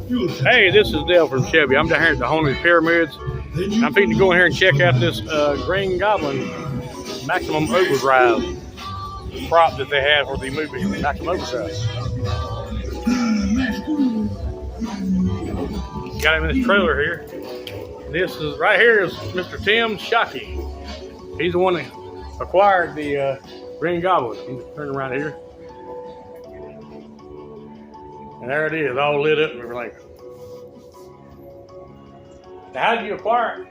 Hey, this is Dale from Chevy. I'm down here at the Haunted Pyramids. I'm fixing to go in here and check out this Green Goblin Maximum Overdrive prop that they had for the movie Maximum Overdrive. Got him in this trailer here. This is right here is Mr. Tim Shockey. He's the one that acquired the Green Goblin. Turn around here. And there it is, all lit up and everything. Now, how did you acquire it?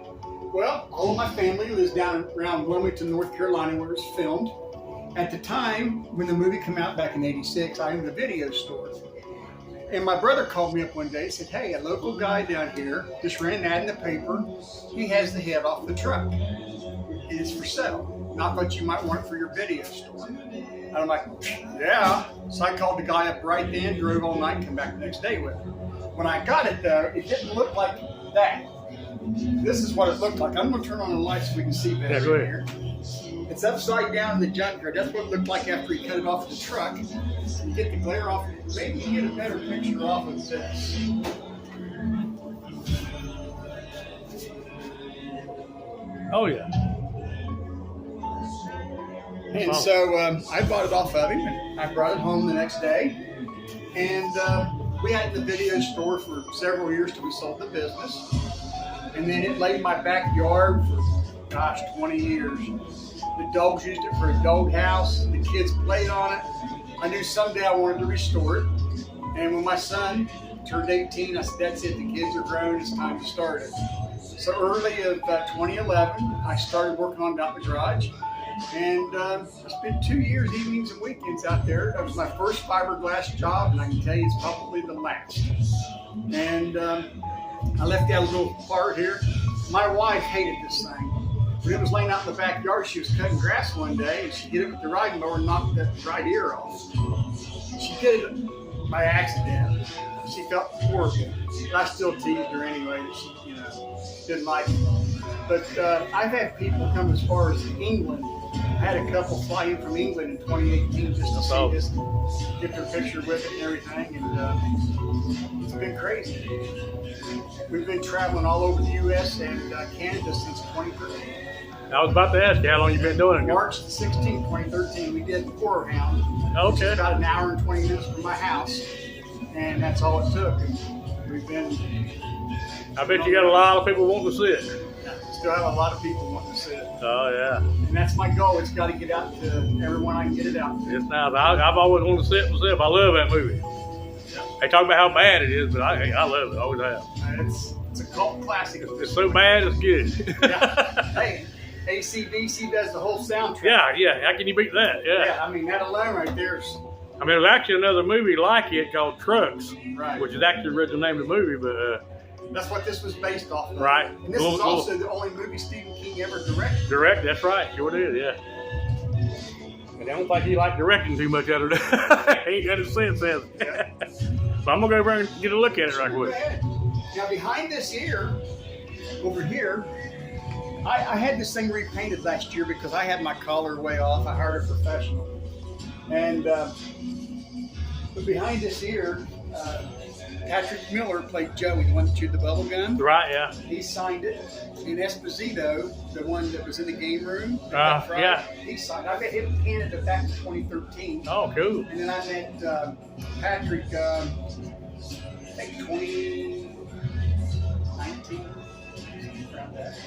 Well, all of my family lives down around Wilmington, North Carolina, where it was filmed. At the time, when the movie came out back in '86, I owned a video store. And my brother called me up one day and said, hey, a local guy down here just ran an ad in the paper. He has the head off the truck. And it's for sale. And I thought you might want it for your video store. And I'm like, yeah. So I called the guy up right then, drove all night, and came back the next day with it. When I got it though, it didn't look like that. This is what it looked like. I'm going to turn on the lights so we can see better. Yeah, go ahead. Here. It's upside down in the junkyard. That's what it looked like after he cut it off the truck. You get the glare off. Maybe you get a better picture off of this. Oh, yeah. And so I bought it off of him, and I brought it home the next day. And we had it in the video store for several years till we sold the business. And then it lay in my backyard for, gosh, 20 years. The dogs used it for a dog house. The kids played on it. I knew someday I wanted to restore it. And when my son turned 18, I said, that's it, the kids are grown, it's time to start it. So early of 2011, I started working on it out in the garage. And I spent 2 years, evenings and weekends out there. That was my first fiberglass job, and I can tell you it's probably the last. And I left out a little part here. My wife hated this thing. When it was laying out in the backyard, she was cutting grass one day, and she hit it with the riding mower and knocked the right ear off. She did it by accident. She felt horrible. But I still teased her anyway that she, didn't like it. But I've had people come as far as England. I had a couple fly in from England in 2018 just to see this, get their picture with it and everything, and it's been crazy. We've been traveling all over the U.S. and Canada since 2013. I was about to ask you how long you've been doing it. March the 16th, 2013, we did Horror Hound. Okay. It's about an hour and 20 minutes from my house, and that's all it took. And we've been. I bet you got a lot of people wanting to see it. Still have a lot of people wanting to see it. Oh, yeah. And that's my goal. It's got to get out to everyone I can get it out to. It's nice. I've always wanted to see it myself. I love that movie. Yeah. They talk about how bad it is, but I love it. I always have. It's a cult classic. It's so bad, it's good. Yeah. Hey, AC/DC does the whole soundtrack. Yeah. How can you beat that? Yeah, I mean, that alone right there is... I mean, there's actually another movie like it called Trucks, right, which is actually the original name of the movie, but... that's what this was based off of. Right. And this is also the only movie Stephen King ever directed. That's right. Sure did, yeah. And I don't think he liked directing too much out of that. He ain't got his sense in it. Yeah. So I'm going to go over and get a look at it right quick. Now, behind this ear, over here, I had this thing repainted last year because I had my collar way off. I hired a professional. And but behind this ear, Patrick Miller played Joey, the one that chewed the bubble gum. Right, yeah. He signed it. And Esposito, the one that was in the game room, yeah, he signed it. I met him in Canada back in 2013. Oh, cool. And then I met Patrick, I think 2019, around that.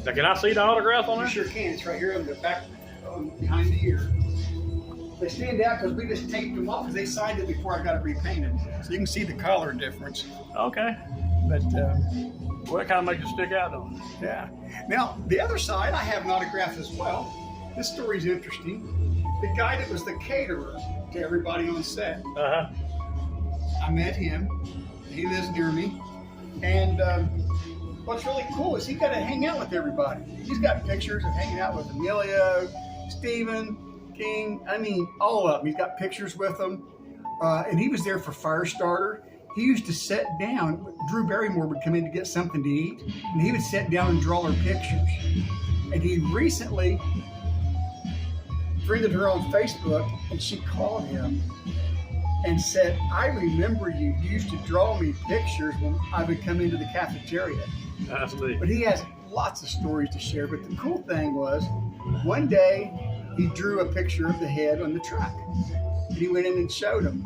Now, can I see the autograph on You there? sure can. It's right here on the back, behind the ear. They stand out because we just taped them off because they signed it before I got it repainted. So you can see the color difference. Okay. But Well, that kind of makes it stick out, though. yeah. Now, the other side, I have an autograph as well. This story's interesting. The guy that was the caterer to everybody on set. Uh-huh. I met him. He lives near me. And what's really cool is he got to hang out with everybody. He's got pictures of hanging out with Emilio, Stephen, King, I mean, all of them. He's got pictures with them. And he was there for Firestarter. He used to sit down. Drew Barrymore would come in to get something to eat, and he would sit down and draw her pictures. And he recently friended her on Facebook, and she called him and said, I remember you used to draw me pictures when I would come into the cafeteria. That's neat. But he has lots of stories to share. But the cool thing was, one day he drew a picture of the head on the truck. And he went in and showed them.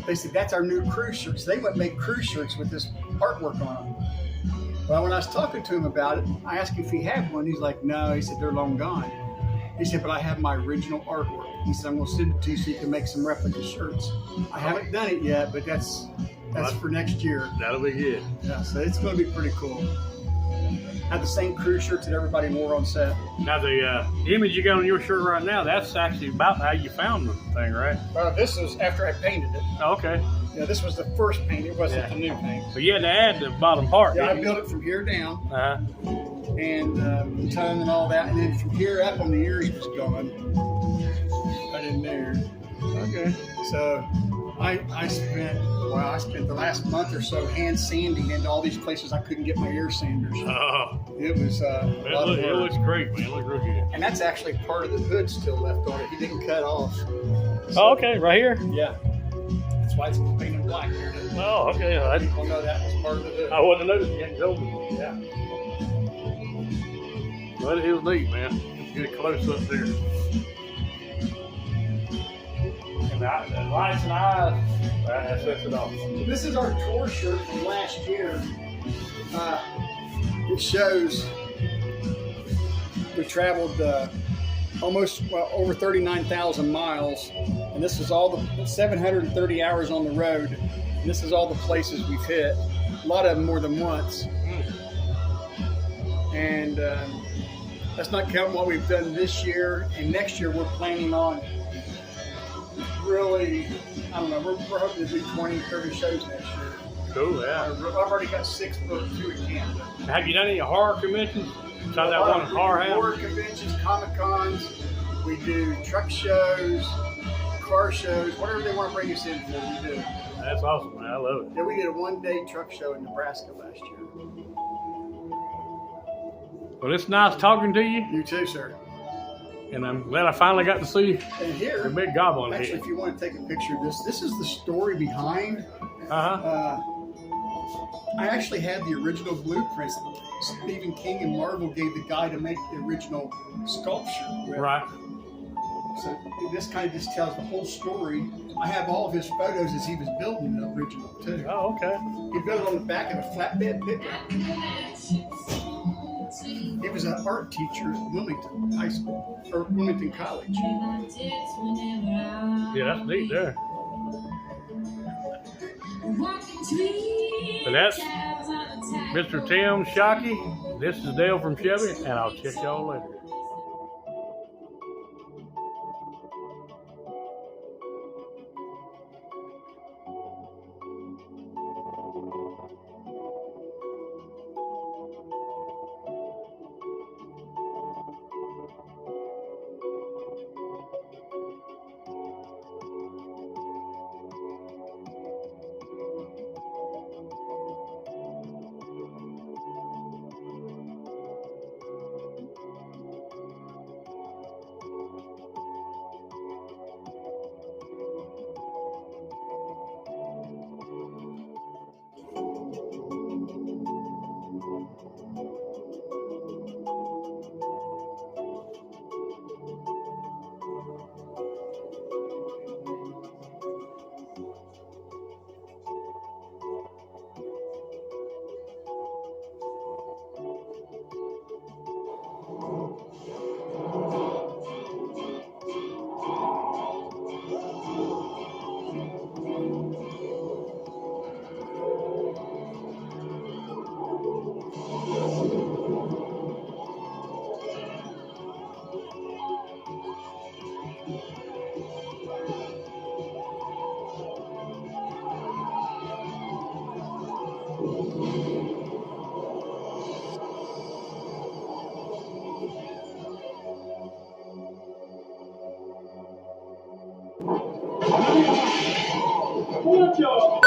They said, that's our new crew shirts. They went make crew shirts with this artwork on them. Well, when I was talking to him about it, I asked if he had one. He's like, no. He said, they're long gone. He said, but I have my original artwork. He said, I'm going to send it to you so you can make some replica shirts. I haven't done it yet, but that's for next year. That'll be good. Yeah, so it's going to be pretty cool. Have the same crew shirts that everybody wore on set. Now the image you got on your shirt right now, that's actually about how you found the thing, right? This was after I painted it. Oh, okay. Yeah, this was the first paint. It wasn't the new paint. So you had to add the bottom part. Yeah, I built it from here down. And the tongue and all that. And then from here up on the ears was gone. Right in there. Okay. So I spent the last month or so hand sanding into all these places I couldn't get my ear sanders. Oh. It was a lot of work. It looks great, man. It looks real good. And that's actually part of the hood still left on it. He didn't cut off. So, Oh, okay. Right here? Yeah. That's why it's painted black here. Oh, okay. People know that was part of the hood. I wouldn't have noticed. You hadn't told me. Yeah. But it was neat, man. Get a close up there. And the lights and eyes, that sets it off. So this is our tour shirt from last year. It shows we traveled over 39,000 miles, and this is all the 730 hours on the road. And this is all the places we've hit. A lot of them more than once. And that's not counting what we've done this year. And next year we're planning on really, I don't know, we're hoping to do 20, 30 shows next year. Cool, yeah. I've already got 6 booked, 2 in Canada. Have you done any horror conventions? Besides that one horror house? Horror conventions, Comic-Cons. We do truck shows, car shows, whatever they want to bring us in for, we do. That's awesome, man. I love it. Yeah, we did a 1-day truck show in Nebraska last year. Well, it's nice talking to you. You too, sir. And I'm glad I finally got to see And here, the big goblin actually, head. if you want to take a picture of this is the story behind. I actually had the original blueprints that Stephen King and Marvel gave the guy to make the original sculpture with. Right. So this kind of just tells the whole story. I have all of his photos as he was building the original too. Oh, okay. He built it on the back of a flatbed pickup. He was an art teacher at Wilmington High School, or Wilmington College. Yeah, that's neat there. So that's Mr. Tim Shockey. This is Dale from Chevy, and I'll check y'all later. Good job.